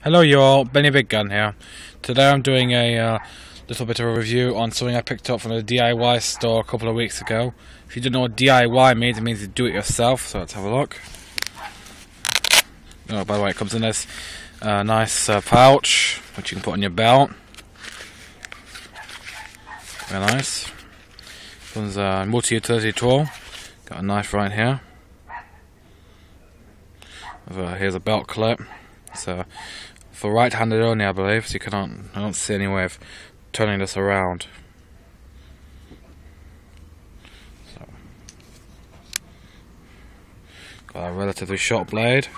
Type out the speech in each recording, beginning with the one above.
Hello you all, Benny Big Gun here. Today I'm doing a little bit of a review on something I picked up from the DIY store a couple of weeks ago. If you don't know what DIY means, it means you do it yourself, so let's have a look. Oh, by the way, it comes in this nice pouch, which you can put on your belt. Very nice. Comes a multi-utility tool. Got a knife right here. Here's a belt clip. So for right-handed only, I believe. So I don't see any way of turning this around. So, got a relatively short blade.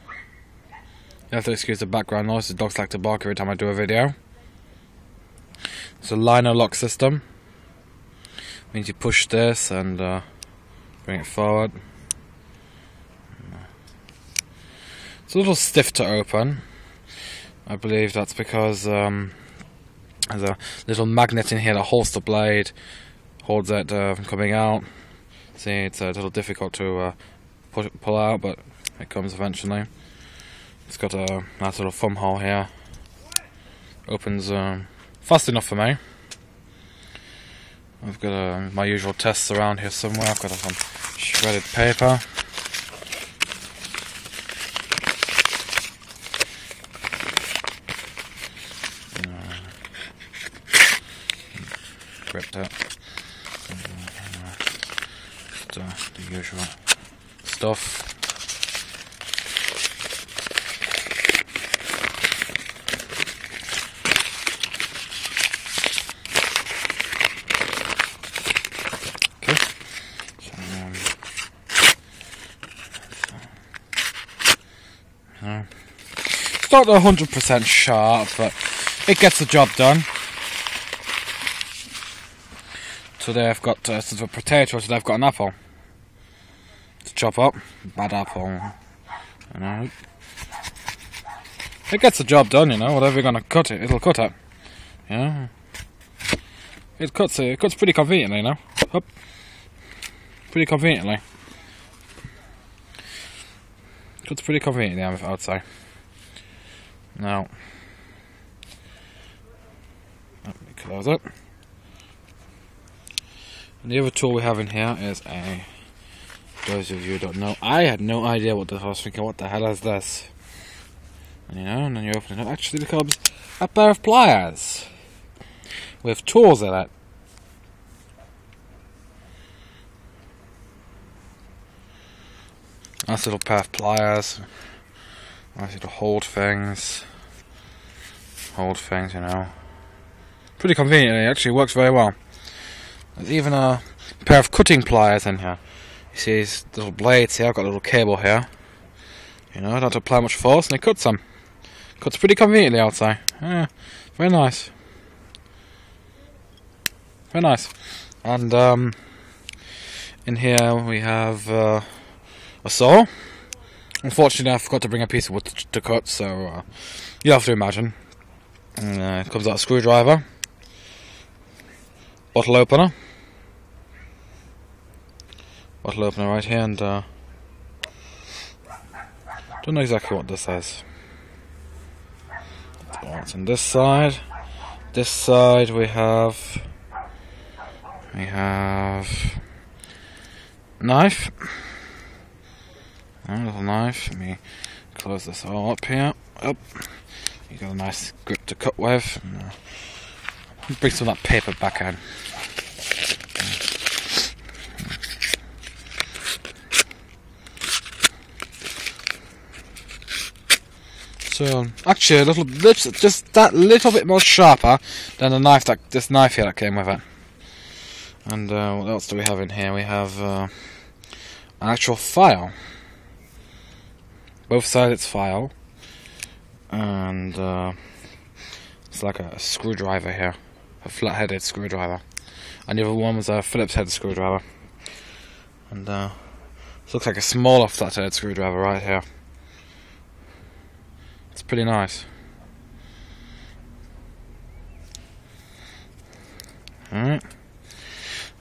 You have to excuse the background noise. The dogs like to bark every time I do a video. It's a liner lock system. Means you push this and bring it forward. It's a little stiff to open. I believe that's because there's a little magnet in here that holds the blade, holds it from coming out. See, it's a little difficult to pull out, but it comes eventually. It's got a nice little thumb hole here. Opens fast enough for me. I've got my usual tests around here somewhere. I've got some shredded paper. Gripped it. Just the usual stuff. It's not 100% sharp, but it gets the job done. Today I've got instead of a potato, today I've got an apple to chop up. Bad apple, you know. It gets the job done, you know. Whatever you're gonna cut it, it'll cut it. Yeah. It cuts pretty conveniently, you know. Up. Pretty conveniently. Cuts pretty conveniently, I would say. Now, let me close it. And the other tool we have in here is those of you who don't know, I had no idea what this was. I was thinking, what the hell is this? And you know, and then you open it up, actually becomes a pair of pliers with tools in it. Nice little pair of pliers. Nice to hold things, you know. Pretty convenient, it actually works very well. There's even a pair of cutting pliers in here. You see these little blades here, I've got a little cable here. You know, I don't have to apply much force and it cuts them. Cuts pretty conveniently, I would say. Yeah, very nice. Very nice. And in here we have a saw. Unfortunately, I forgot to bring a piece of wood to cut, so you have to imagine. It comes out a screwdriver, bottle opener right here, and don't know exactly what this is. What's on this side? This side we have knife. A little knife. Let me close this all up here. Up. You got a nice grip to cut with. Bring some of that paper back in. So actually, just that little bit more sharper than the knife this knife here that came with it. And what else do we have in here? We have an actual file. Both sides it's file, and it's like a screwdriver here, a flat-headed screwdriver, and the other one was a Phillips head screwdriver, and this looks like a smaller flat-headed screwdriver right here. It's pretty nice. Alright,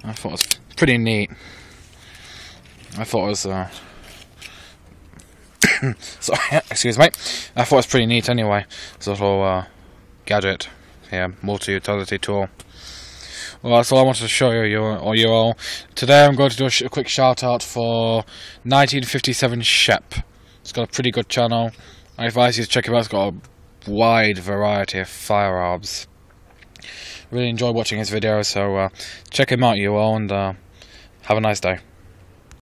I thought it was pretty neat. I thought it was So, excuse me. I thought it was pretty neat anyway. This little gadget here, multi-utility tool. Well, that's all I wanted to show you all. Today I'm going to do a quick shout out for 1957 Shep. It's got a pretty good channel. I advise you to check it out. It's got a wide variety of firearms. Really enjoy watching his videos, so check him out, you all, and have a nice day.